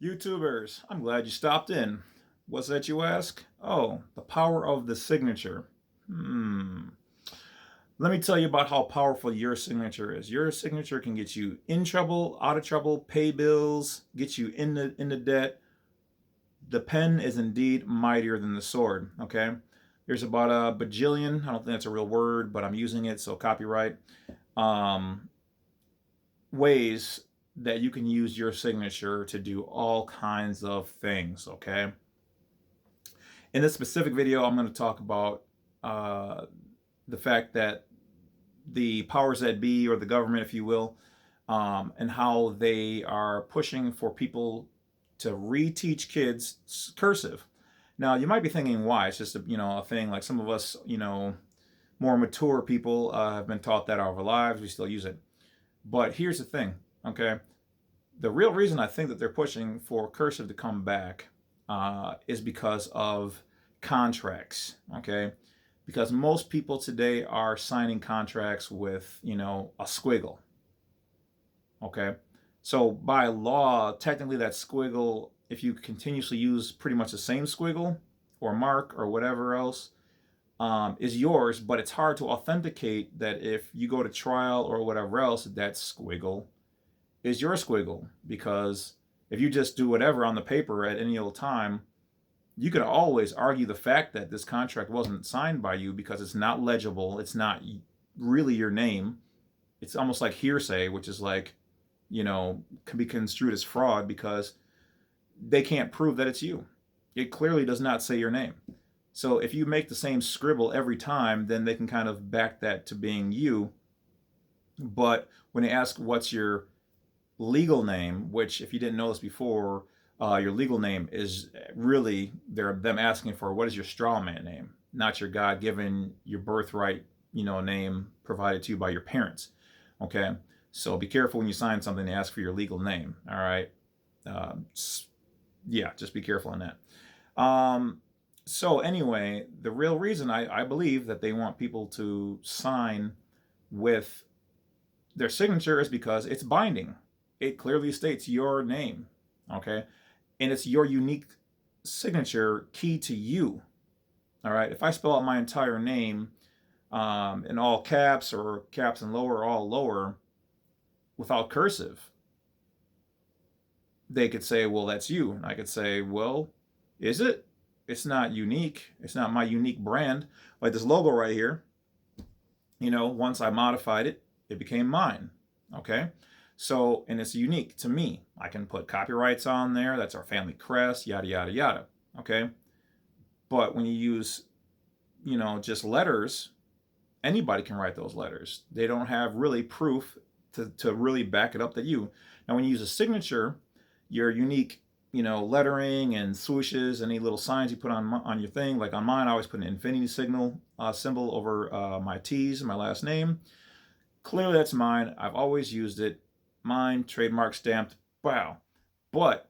YouTubers, I'm glad you stopped in. What's that, you ask? Oh, the power of the signature. Let me tell you about how powerful your signature is. Your signature can get you in trouble, out of trouble, pay bills, get you in the debt. The pen is indeed mightier than the sword, okay? There's about a bajillion, I don't think that's a real word, but I'm using it, so copyright, um, ways that you can use your signature to do all kinds of things, okay? In this specific video, I'm going to talk about uh, the fact that the powers that be, or the government, if you will, and how they are pushing for people to reteach kids cursive. Now, you might be thinking, why? It's just a thing. Like some of us, more mature people have been taught that all of our lives. We still use it. But here's the thing, okay? The real reason I think that they're pushing for cursive to come back is because of contracts, okay? Because most people today are signing contracts with, a squiggle, okay? So by law, technically that squiggle, if you continuously use pretty much the same squiggle or mark or whatever else, is yours, but it's hard to authenticate that if you go to trial or whatever else, that squiggle is your squiggle. Because if you just do whatever on the paper at any old time, you can always argue the fact that this contract wasn't signed by you because it's not legible. It's not really your name. It's almost like hearsay, which is like, can be construed as fraud because they can't prove that it's you. It clearly does not say your name. So if you make the same scribble every time, then they can kind of back that to being you. But when they ask what's your legal name, which if you didn't know this before, your legal name is really them asking for what is your straw man name, not your God-given, your birthright, name provided to you by your parents. Okay, so be careful when you sign something. They ask for your legal name. All right, uh, yeah, just be careful on that. So anyway, the real reason I believe that they want people to sign with their signature is because it's binding. It clearly states your name, okay? And it's your unique signature key to you, all right? If I spell out my entire name in all caps or caps and lower or all lower without cursive, they could say, well, that's you. And I could say, well, is it? It's not unique. It's not my unique brand. Like this logo right here, once I modified it, it became mine. Okay. So, and it's unique to me. I can put copyrights on there. That's our family crest, yada, yada, yada. Okay. But when you use, just letters, anybody can write those letters. They don't have really proof to really back it up that you. Now, when you use a signature, your unique, lettering and swooshes, any little signs you put on your thing. Like on mine, I always put an infinity symbol over my T's, my last name. Clearly, that's mine. I've always used it. Mine, trademark stamped. Wow. But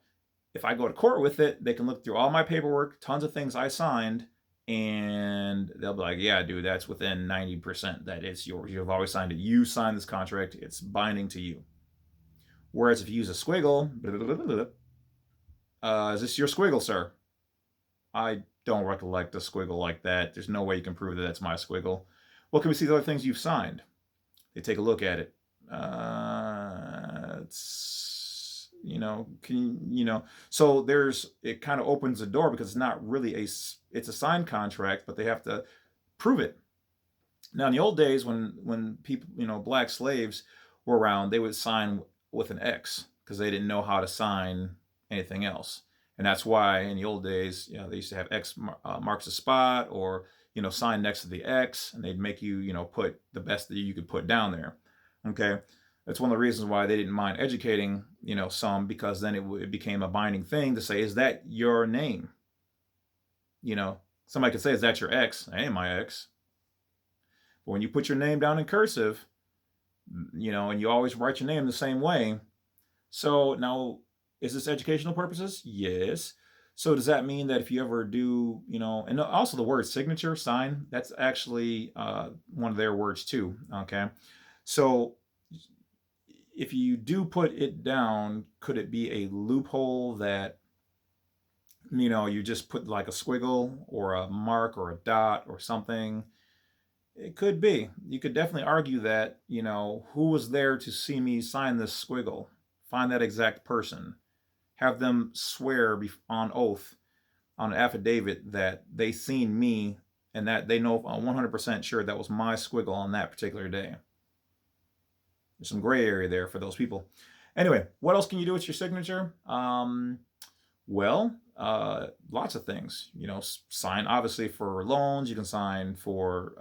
if I go to court with it, they can look through all my paperwork, tons of things I signed, and they'll be like, yeah, dude, that's within 90% that it's yours. You've always signed it. You signed this contract. It's binding to you. Whereas if you use a squiggle, is this your squiggle, sir? I don't recollect a squiggle like that. There's no way you can prove that that's my squiggle. Well, can we see the other things you've signed? They take a look at it. It's, so it kind of opens the door because it's not really it's a signed contract, but they have to prove it. Now, in the old days when people, black slaves were around, they would sign with an X because they didn't know how to sign anything else. And that's why in the old days, they used to have X marks a spot, or, sign next to the X, and they'd make you, put the best that you could put down there. Okay. That's one of the reasons why they didn't mind educating, some, because then it became a binding thing to say, is that your name? Somebody could say, is that your X? That ain't my X. But when you put your name down in cursive, and you always write your name the same way. So now, is this educational purposes? Yes. So does that mean that if you ever do, and also the word signature, sign, that's actually one of their words too. Okay. So if you do put it down, could it be a loophole that, you just put like a squiggle or a mark or a dot or something? It could be. You could definitely argue that, who was there to see me sign this squiggle? Find that exact person. Have them swear on oath on an affidavit that they seen me and that they know 100% sure that was my squiggle on that particular day. There's some gray area there for those people. Anyway, what else can you do with your signature? Well, lots of things. Sign obviously for loans. You can sign for,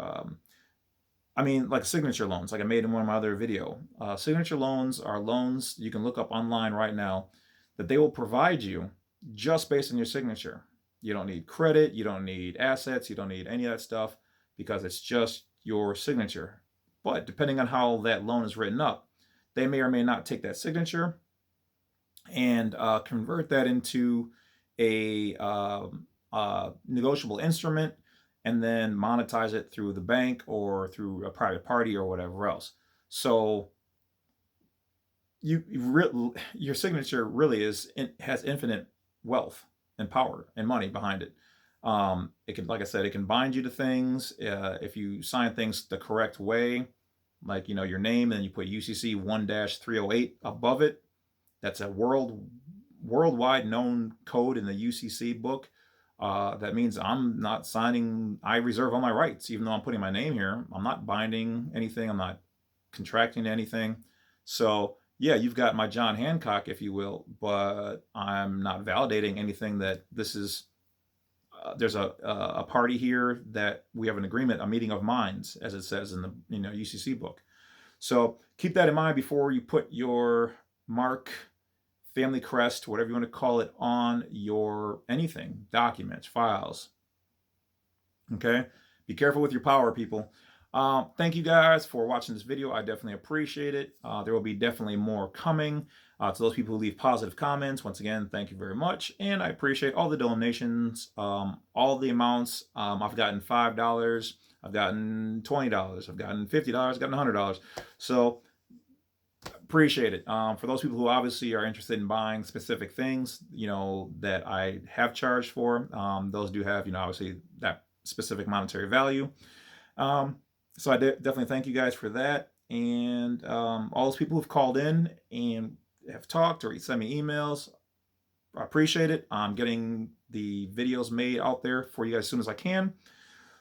like signature loans, like I made in one of my other video. Signature loans are loans you can look up online right now that they will provide you just based on your signature. You don't need credit. You don't need assets. You don't need any of that stuff because it's just your signature. But depending on how that loan is written up, they may or may not take that signature and convert that into a negotiable instrument and then monetize it through the bank or through a private party or whatever else. So your signature really has infinite wealth and power and money behind it. It can, like I said, it can bind you to things if you sign things the correct way, like your name, and you put UCC 1-308 above it. That's a worldwide known code in the UCC book. That means I'm not signing. I reserve all my rights, even though I'm putting my name here. I'm not binding anything. I'm not contracting anything. So yeah, you've got my John Hancock, if you will, but I'm not validating anything that this is. There's a party here that we have an agreement, a meeting of minds, as it says in the UCC book. So keep that in mind before you put your mark, family crest, whatever you want to call it, on your anything, documents, files. Okay? Be careful with your power, people. Thank you guys for watching this video. I definitely appreciate it. There will be definitely more coming. To those people who leave positive comments, once again, thank you very much. And I appreciate all the donations, all the amounts. I've gotten $5, I've gotten $20, I've gotten $50, I've gotten $100. So appreciate it. For those people who obviously are interested in buying specific things, that I have charged for, those do have, obviously that specific monetary value. So I definitely thank you guys for that. And all those people who've called in and have talked or sent me emails, I appreciate it. I'm getting the videos made out there for you guys as soon as I can.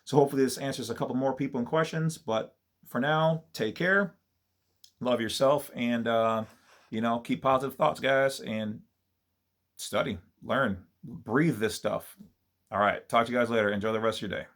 So hopefully this answers a couple more people and questions. But for now, take care. Love yourself, and keep positive thoughts, guys, and study, learn, breathe this stuff. All right, talk to you guys later. Enjoy the rest of your day.